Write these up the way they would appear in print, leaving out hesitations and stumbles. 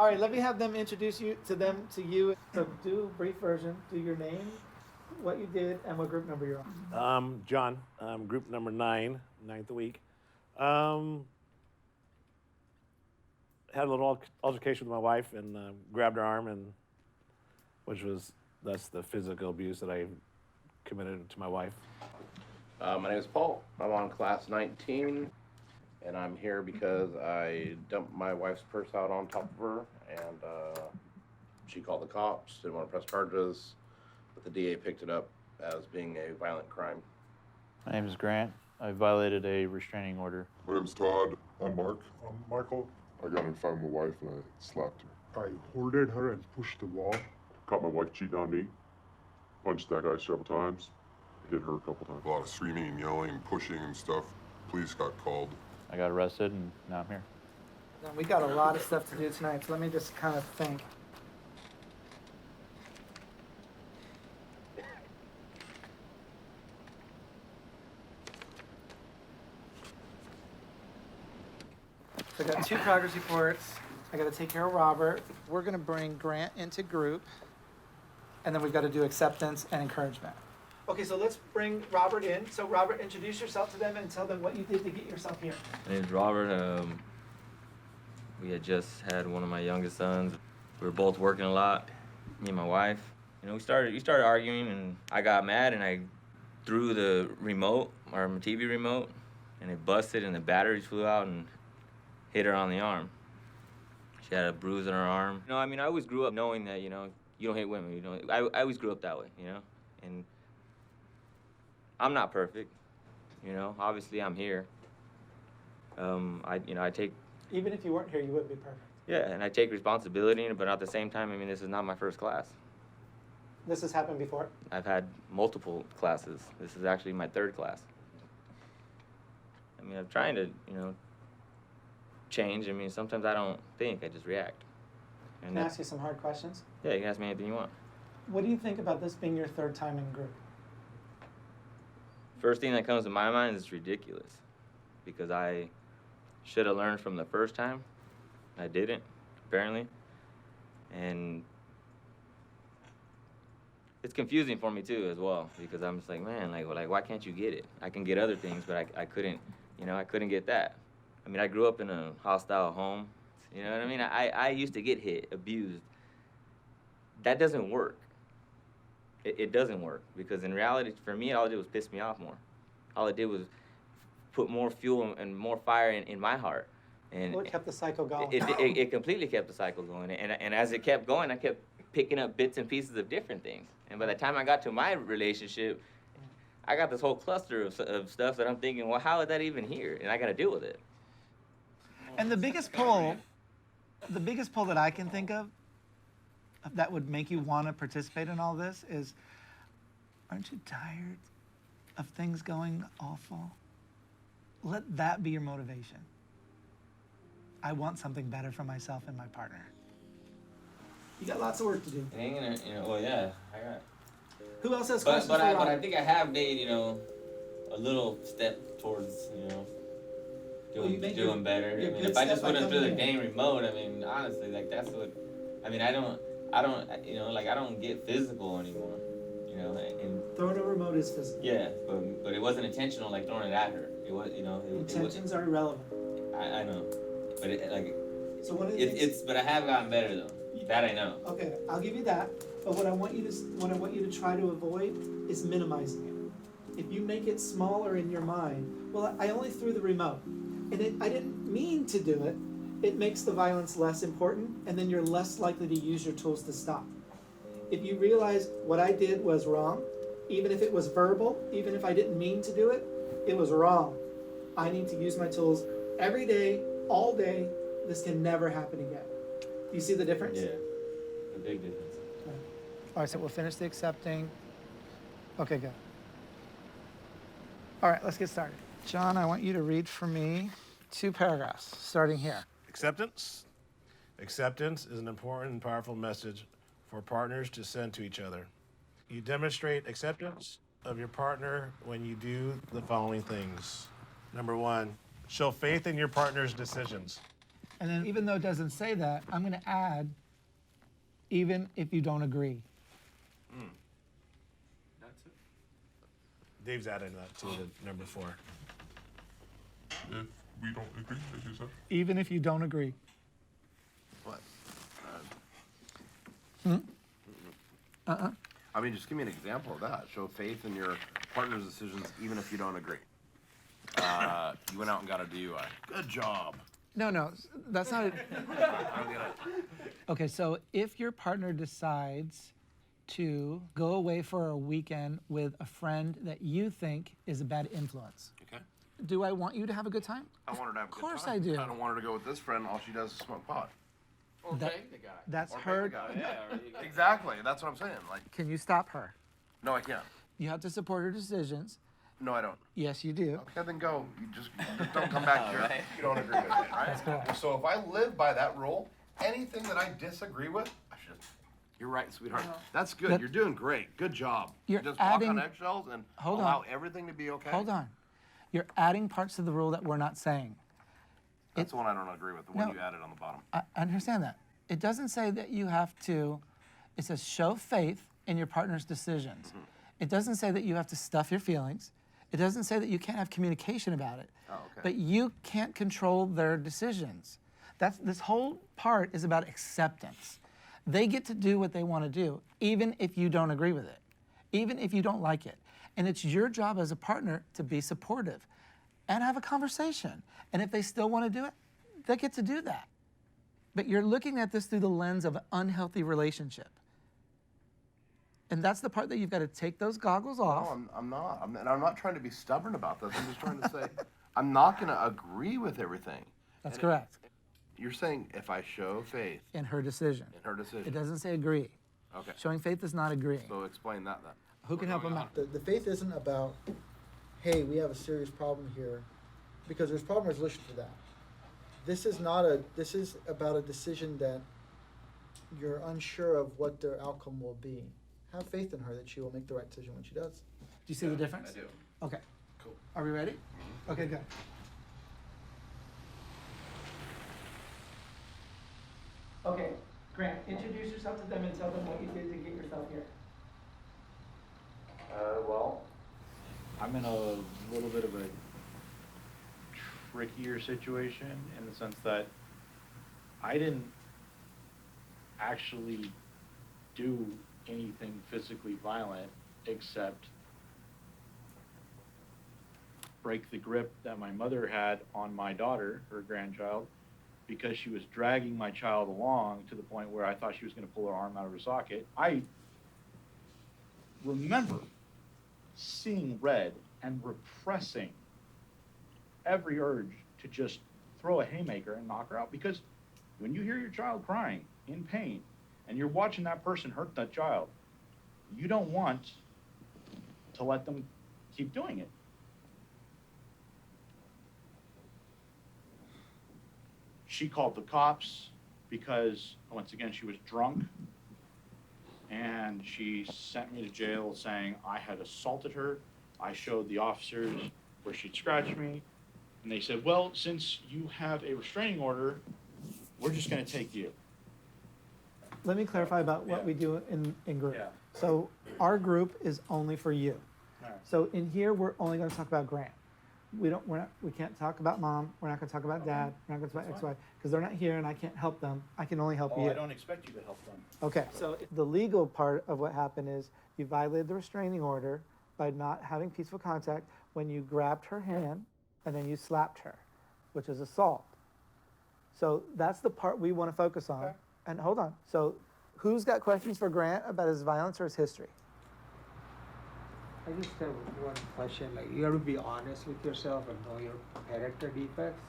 All right, let me have them introduce you to you. So do a brief version. Do your name, what you did, and what group number you're on. John, group number 9, ninth week. Had a little altercation with my wife and grabbed her arm, and that's the physical abuse that I committed to my wife. My name is Paul. I'm on class 19, and I'm here because I dumped my wife's purse out on top of her, and she called the cops, didn't want to press charges, but the DA picked it up as being a violent crime. My name is Grant. I violated a restraining order. My name's Todd. I'm Mark. I'm Michael. I got in a fight with my wife and I slapped her. I holded her and pushed the wall. Caught my wife cheating on me. Punched that guy several times. Hit her a couple times. A lot of screaming and yelling, pushing and stuff. Police got called. I got arrested and now I'm here. Now, we got a lot of stuff to do tonight, so let me just kind of think. So I got 2 progress reports. I got to take care of Robert. We're going to bring Grant into group, and then we've got to do acceptance and encouragement. Okay, so let's bring Robert in. So Robert, introduce yourself to them and tell them what you did to get yourself here. My name's Robert. We had just had one of my youngest sons. We were both working a lot, me and my wife. You know, we started arguing, and I got mad, and I threw the remote, our TV remote, and it busted, and the batteries flew out and hit her on the arm. She had a bruise on her arm. You know, I mean, I always grew up knowing that, you know, you don't hit women. You know, I always grew up that way, you know, and I'm not perfect, you know. Obviously, I'm here. I take. Even if you weren't here, you wouldn't be perfect. Yeah, and I take responsibility, but at the same time, I mean, this is not my first class. This has happened before? I've had multiple classes. This is actually my 3rd class. I mean, I'm trying to, you know, change. I mean, sometimes I don't think, I just react. Can I ask you some hard questions? Yeah, you can ask me anything you want. What do you think about this being your 3rd time in group? First thing that comes to my mind is it's ridiculous, because I should have learned from the first time. I didn't, apparently. And it's confusing for me too as well, because I'm just like, man, like why can't you get it? I can get other things, but I couldn't, you know, I couldn't get that. I mean, I grew up in a hostile home, you know what I mean? I used to get hit, abused. That doesn't work. It doesn't work, because in reality, for me, all it did was piss me off more. All it did was put more fuel and more fire in my heart. And Well, it kept the cycle going. It completely kept the cycle going. And as it kept going, I kept picking up bits and pieces of different things. And by the time I got to my relationship, I got this whole cluster of stuff that I'm thinking, well, how is that even here? And I got to deal with it. And the biggest pull that I can think of that would make you want to participate in all this is, aren't you tired of things going awful? Let that be your motivation. I want something better for myself and my partner. You got lots of work to do. Hanging, you know, well, yeah, I got. Who else has But questions for I Robert? think I have made, you know, a little step towards, you know, doing better. I mean, if I just put him through the game remote, I mean, honestly, like that's what. I mean, I don't, you know, like I don't get physical anymore, you know. And Throwing a remote is physical. yeah, but it wasn't intentional, like throwing it at her. It was, you know. Intentions are irrelevant. I know, but So one of the things. but I have gotten better though. That I know. Okay, I'll give you that. But what I want you to try to avoid is minimizing it. If you make it smaller in your mind, well, I only threw the remote, and I didn't mean to do it. It makes the violence less important, and then you're less likely to use your tools to stop. If you realize what I did was wrong, even if it was verbal, even if I didn't mean to do it, it was wrong. I need to use my tools every day, all day. This can never happen again. Do you see the difference? Yeah, a big difference. All right, so we'll finish the accepting. Okay, good. All right, let's get started. John, I want you to read for me 2 paragraphs, starting here. Acceptance. Acceptance is an important and powerful message for partners to send to each other. You demonstrate acceptance of your partner when you do the following things. Number 1, show faith in your partner's decisions. And then even though it doesn't say that, I'm gonna add, even if you don't agree. That's it. Dave's adding that to the number 4. If we don't agree, as you said. Even if you don't agree. What? Uh-uh. I mean, just give me an example of that. Show faith in your partner's decisions, even if you don't agree. You went out and got a DUI. Good job. No, that's not it. I'm gonna. Okay, so if your partner decides to go away for a weekend with a friend that you think is a bad influence, Okay. do I want you to have a good time? I want her to have a Of good course time. I do. I don't want her to go with this friend. All she does is smoke pot. Or That- bang the guy. That's Or bang her. the guy. Yeah. Or you get, Exactly. That's what I'm saying. Like, Can you stop her? no, I can't. You have to support her decisions. No, I don't. Yes, you do. Okay, then go. You just don't come back here Right. if you don't agree with it, right? That's correct. So if I live by that rule, anything that I disagree with, I should. You're right, sweetheart. That's good. That- You're doing great. Good job. You're just walk adding- on eggshells and Hold allow on. everything to be okay. Hold on. You're adding parts to the rule that we're not saying. That's the one I don't agree with. The one No. you added on the bottom. I understand that. It doesn't say that you have to, it says show faith in your partner's decisions. It doesn't say that you have to stuff your feelings. It doesn't say that you can't have communication about it. Oh, okay. But you can't control their decisions. This whole part is about acceptance. They get to do what they want to do, even if you don't agree with it, even if you don't like it. And it's your job as a partner to be supportive and have a conversation. And if they still want to do it, they get to do that. But you're looking at this through the lens of an unhealthy relationship. And that's the part that you've got to take those goggles off. No, I'm not. I'm not trying to be stubborn about this. I'm just trying to say I'm not going to agree with everything. That's correct. You're saying if I show faith In her decision. in her decision. It doesn't say agree. Okay. Showing faith is not agreeing. So explain that then. Who can help him out? The faith isn't about, hey, we have a serious problem here, because there's problem resolution for that. This is about a decision that you're unsure of what their outcome will be. Have faith in her that she will make the right decision when she does. Do you see the difference? I do. Okay. Cool. Are we ready? Okay, good. Okay, Grant, introduce yourself to them and tell them what you did to get yourself here. Well, I'm in a little bit of a trickier situation in the sense that I didn't actually do anything physically violent except break the grip that my mother had on my daughter, her grandchild, because she was dragging my child along to the point where I thought she was going to pull her arm out of her socket. I remember seeing red and repressing every urge to just throw a haymaker and knock her out, because when you hear your child crying in pain and you're watching that person hurt that child, you don't want to let them keep doing it. She called the cops because, once again, she was drunk, and she sent me to jail saying I had assaulted her. I showed the officers where she'd scratched me, and they said, well, since you have a restraining order, we're just going to take you. Let me clarify about what we do in group. Yeah. So our group is only for you. All right. So in here, we're only going to talk about Grant. We can't talk about mom. We're not going to talk about dad. We're not going to talk about ex-wife, because they're not here and I can't help them. I can only help you. I don't expect you to help them. Okay, so the legal part of what happened is you violated the restraining order by not having peaceful contact when you grabbed her hand and then you slapped her, which is assault. So that's the part we want to focus on. Okay. And hold on. So who's got questions for Grant about his violence or his history? I just have one question. Like, you have to be honest with yourself and know your character defects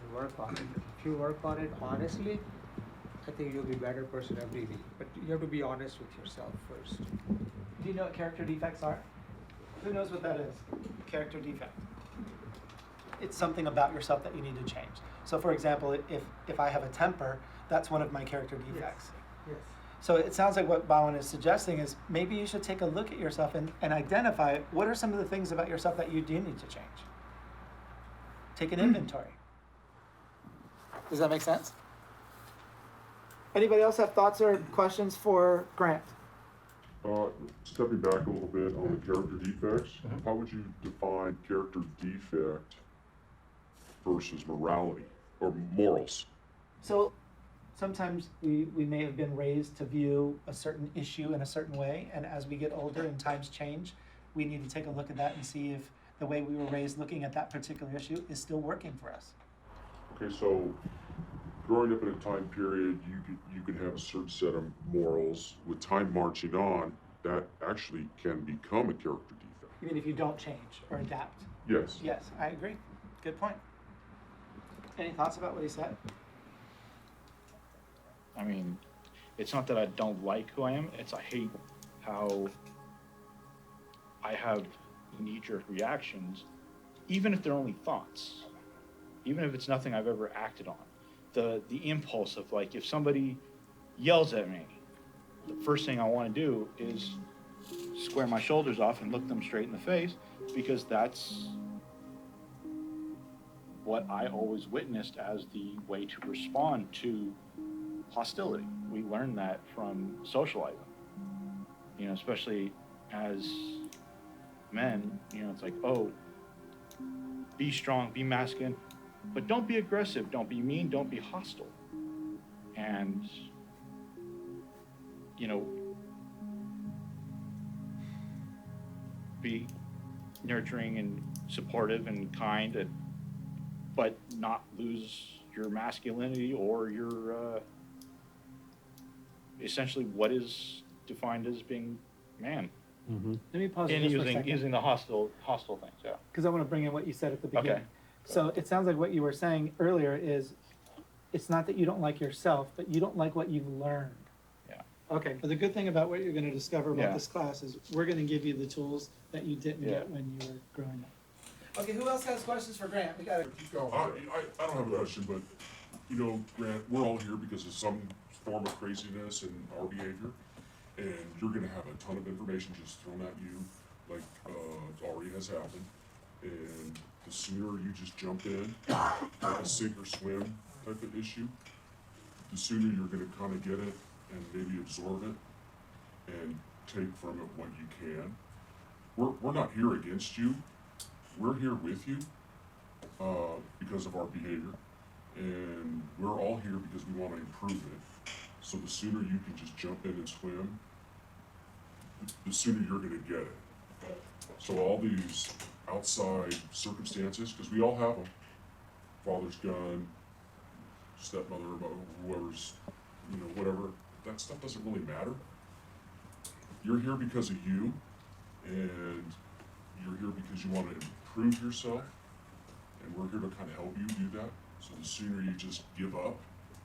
and work on it. If you work on it honestly, I think you'll be a better person every day. But you have to be honest with yourself first. Do you know what character defects are? Who knows what that is? Character defect. It's something about yourself that you need to change. So for example, if I have a temper, that's one of my character defects. Yes. So it sounds like what Bowen is suggesting is maybe you should take a look at yourself and identify what are some of the things about yourself that you do need to change. Take an inventory. Does that make sense? Anybody else have thoughts or questions for Grant? Stepping back a little bit on the character defects, how would you define character defect versus morality or morals? So sometimes we may have been raised to view a certain issue in a certain way, and as we get older and times change, we need to take a look at that and see if the way we were raised looking at that particular issue is still working for us. Okay, so growing up in a time period, you could have a certain set of morals. With time marching on, that actually can become a character defect. You mean if you don't change or adapt? Yes. Yes, I agree. Good point. Any thoughts about what he said? I mean, it's not that I don't like who I am, it's I hate how I have knee-jerk reactions, even if they're only thoughts, even if it's nothing I've ever acted on. The impulse of, like, if somebody yells at me, the first thing I want to do is square my shoulders off and look them straight in the face, because that's what I always witnessed as the way to respond to hostility. We learned that from socializing, you know, especially as men, you know, it's like, oh, be strong, be masculine, but don't be aggressive, don't be mean, don't be hostile. And, you know, be nurturing and supportive and kind, and, but not lose your masculinity or your, essentially what is defined as being man. Let me pause And just for a second. using the hostile things, yeah. Because I want to bring in what you said at the beginning. Okay. So it sounds like what you were saying earlier is, it's not that you don't like yourself, but you don't like what you've learned. Yeah. Okay, but the good thing about what you're going to discover about Yeah. this class is we're going to give you the tools that you didn't Yeah. get when you were growing up. Okay, who else has questions for Grant? We got to keep going. I don't have a question, but, you know, Grant, we're all here because of some form of craziness in our behavior, and you're gonna have a ton of information just thrown at you, like, already has happened, and the sooner you just jump in, like a sink or swim type of issue, the sooner you're gonna kinda get it and maybe absorb it and take from it what you can. We're not here against you, we're here with you, because of our behavior, and we're all here because we wanna improve it. So the sooner you can just jump in and swim, the sooner you're gonna get it. So all these outside circumstances, because we all have them, father's gone, stepmother, whoever's, you know, whatever, that stuff doesn't really matter. You're here because of you, and you're here because you want to improve yourself, and we're here to kind of help you do that. So the sooner you just give up,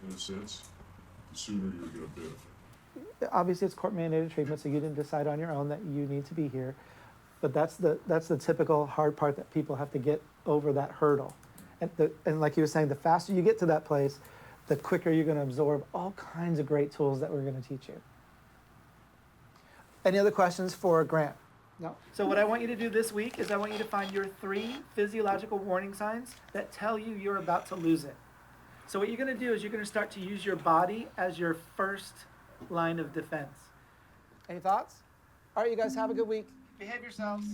in a sense, the sooner you're going to benefit. Obviously, it's court-mandated treatment, so you didn't decide on your own that you need to be here. But that's the typical hard part, that people have to get over that hurdle. And like you were saying, the faster you get to that place, the quicker you're going to absorb all kinds of great tools that we're going to teach you. Any other questions for Grant? No. So what I want you to do this week is I want you to find your 3 physiological warning signs that tell you you're about to lose it. So what you're going to do is you're going to start to use your body as your first line of defense. Any thoughts? All right, you guys have a good week. Behave yourselves.